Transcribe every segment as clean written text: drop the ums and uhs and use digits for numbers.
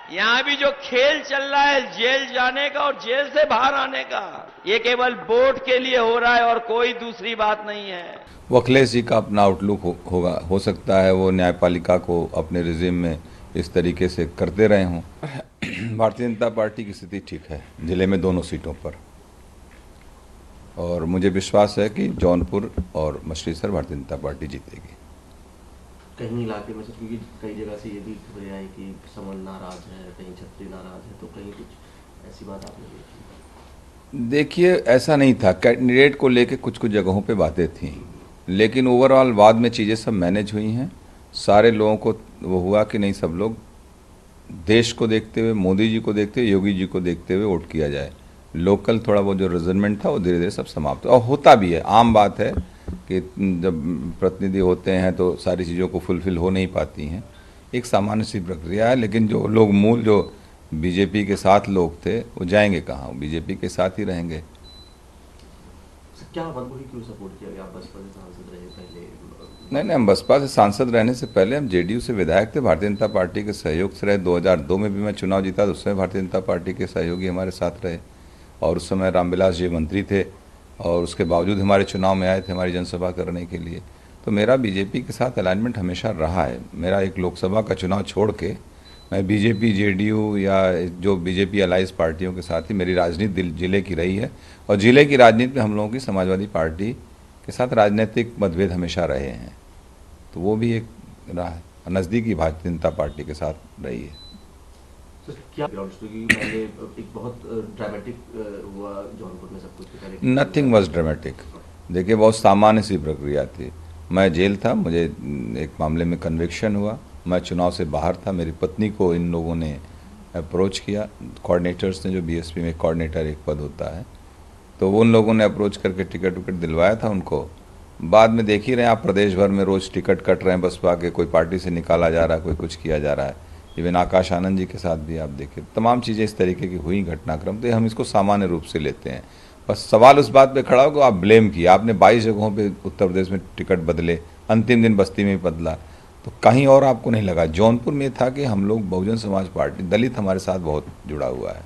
यहाँ भी जो खेल चल रहा है जेल जाने का और जेल से बाहर आने का, ये केवल वोट के लिए हो रहा है और कोई दूसरी बात नहीं है। वो अखिलेश जी का अपना आउटलुक होगा, हो सकता है वो न्यायपालिका को अपने रिजिम में इस तरीके से करते रहे हों। भारतीय जनता पार्टी की स्थिति ठीक है जिले में दोनों सीटों पर, और मुझे विश्वास है कि जौनपुर और मछलीशहर भारतीय जनता पार्टी जीतेगी। कहीं इलाके में सर, क्योंकि कई जगह से ये भी खबरें आई कि समन नाराज है, कहीं छत्री नाराज है, तो कहीं कुछ ऐसी बात आपने देखी? देखिए, ऐसा नहीं था। कैंडिडेट को लेके कुछ कुछ जगहों पे बातें थी, लेकिन ओवरऑल बाद में चीज़ें सब मैनेज हुई हैं। सारे लोगों को वो हुआ कि नहीं, सब लोग देश को देखते हुए, मोदी जी को देखते हुए, योगी जी को देखते हुए वोट किया जाए। लोकल थोड़ा वो जो रिजर्वमेंट था वो धीरे धीरे सब समाप्त और होता भी है। आम बात है कि जब प्रतिनिधि होते हैं तो सारी चीज़ों को फुलफिल हो नहीं पाती हैं, एक सामान्य सी प्रक्रिया है। लेकिन जो लोग मूल जो बीजेपी के साथ लोग थे वो जाएंगे कहाँ, वो बीजेपी के साथ ही रहेंगे। क्या आपको ही क्यों सपोर्ट किया गया? आप बसपा से सांसद रहे पहले? नहीं, हम बसपा से सांसद रहने से पहले हम जेडीयू से विधायक थे, भारतीय जनता पार्टी के सहयोग से रहे। 2002 में भी मैं चुनाव जीता तो उस समय भारतीय जनता पार्टी के सहयोगी हमारे साथ रहे, और उस समय रामविलास जी मंत्री थे, और उसके बावजूद हमारे चुनाव में आए थे हमारी जनसभा करने के लिए। तो मेरा बीजेपी के साथ अलाइनमेंट हमेशा रहा है। मेरा एक लोकसभा का चुनाव छोड़ के मैं बीजेपी, जेडीयू या जो बीजेपी अलाइज पार्टियों के साथ ही मेरी राजनीति जिले की रही है, और जिले की राजनीति में हम लोगों की समाजवादी पार्टी के साथ राजनीतिक मतभेद हमेशा रहे हैं, तो वो भी एक नज़दीकी भारतीय जनता पार्टी के साथ रही है। तो क्या पहले एक बहुत ड्रामेटिक हुआ जौनपुर में सब कुछ पहले? Nothing was dramatic. देखिए, बहुत सामान्य सी प्रक्रिया थी। मैं जेल था, मुझे एक मामले में कन्विक्शन हुआ, मैं चुनाव से बाहर था। मेरी पत्नी को इन लोगों ने अप्रोच किया, कोऑर्डिनेटर्स ने, जो बीएसपी में कोऑर्डिनेटर एक पद होता है, तो उन लोगों ने अप्रोच करके टिकट विकट दिलवाया था उनको। बाद में देख ही रहे हैं आप, प्रदेश भर में रोज़ टिकट कट रहे हैं बसपा के, कोई पार्टी से निकाला जा रहा है, कोई कुछ किया जा रहा है। इवन आकाश आनंद जी के साथ भी आप देखिए, तमाम चीज़ें इस तरीके की हुई घटनाक्रम, तो हम इसको सामान्य रूप से लेते हैं। बस सवाल उस बात पे खड़ा हो कि आप ब्लेम किया, आपने 22 जगहों पे उत्तर प्रदेश में टिकट बदले, अंतिम दिन बस्ती में भी बदला, तो कहीं और आपको नहीं लगा। जौनपुर में था कि हम लोग बहुजन समाज पार्टी, दलित हमारे साथ बहुत जुड़ा हुआ है,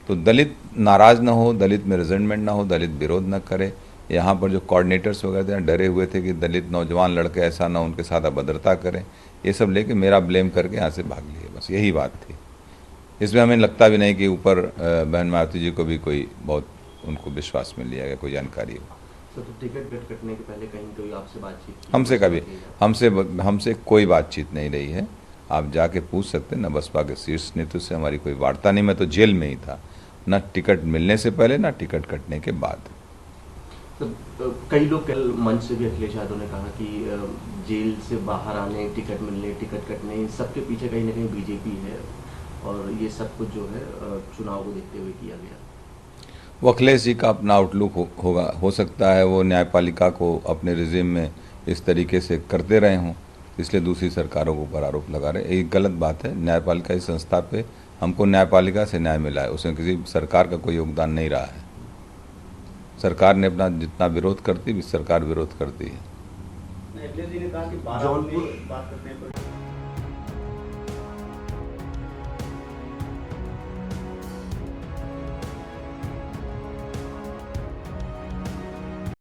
तो दलित नाराज़ ना हो, दलित में रिजेंटमेंट ना हो, दलित विरोध न करे। यहाँ पर जो कोऑर्डिनेटर्स वगैरह थे डरे हुए थे कि दलित नौजवान लड़के ऐसा ना उनके साथ अभद्रता करें, ये सब लेके मेरा ब्लेम करके यहाँ से भाग लिए, बस यही बात थी। इसमें हमें लगता भी नहीं कि ऊपर बहन मायावती जी को भी कोई बहुत उनको विश्वास में लिया गया, कोई जानकारी हो। तो टिकट कटने के पहले कहीं कोई आपसे बातचीत? हमसे कभी हमसे कोई बातचीत नहीं रही है। आप जाके पूछ सकते हैं, न बसपा के शीर्ष नेतृत्व से हमारी कोई वार्ता नहीं। मैं तो जेल में ही था, न टिकट मिलने से पहले न टिकट कटने के बाद। तो कई लोग कल मंच से भी अखिलेश यादव ने कहा कि जेल से बाहर आने, टिकट मिलने, टिकट कटने, इन सबके पीछे कहीं ना कहीं बीजेपी है, और ये सब कुछ जो है चुनाव को देखते हुए किया गया। वो अखिलेश जी का अपना आउटलुक होगा, हो सकता है वो न्यायपालिका को अपने रिजिम में इस तरीके से करते रहे हों, इसलिए दूसरी सरकारों के ऊपर आरोप लगा रहे। एक गलत बात है। न्यायपालिका इस संस्था पे, हमको न्यायपालिका से न्याय मिला है, उसमें किसी सरकार का कोई योगदान नहीं रहा है। सरकार ने अपना जितना विरोध करती, सरकार विरोध करती है। अखिलेश जी ने कहा कि जौनपुर बात करने पर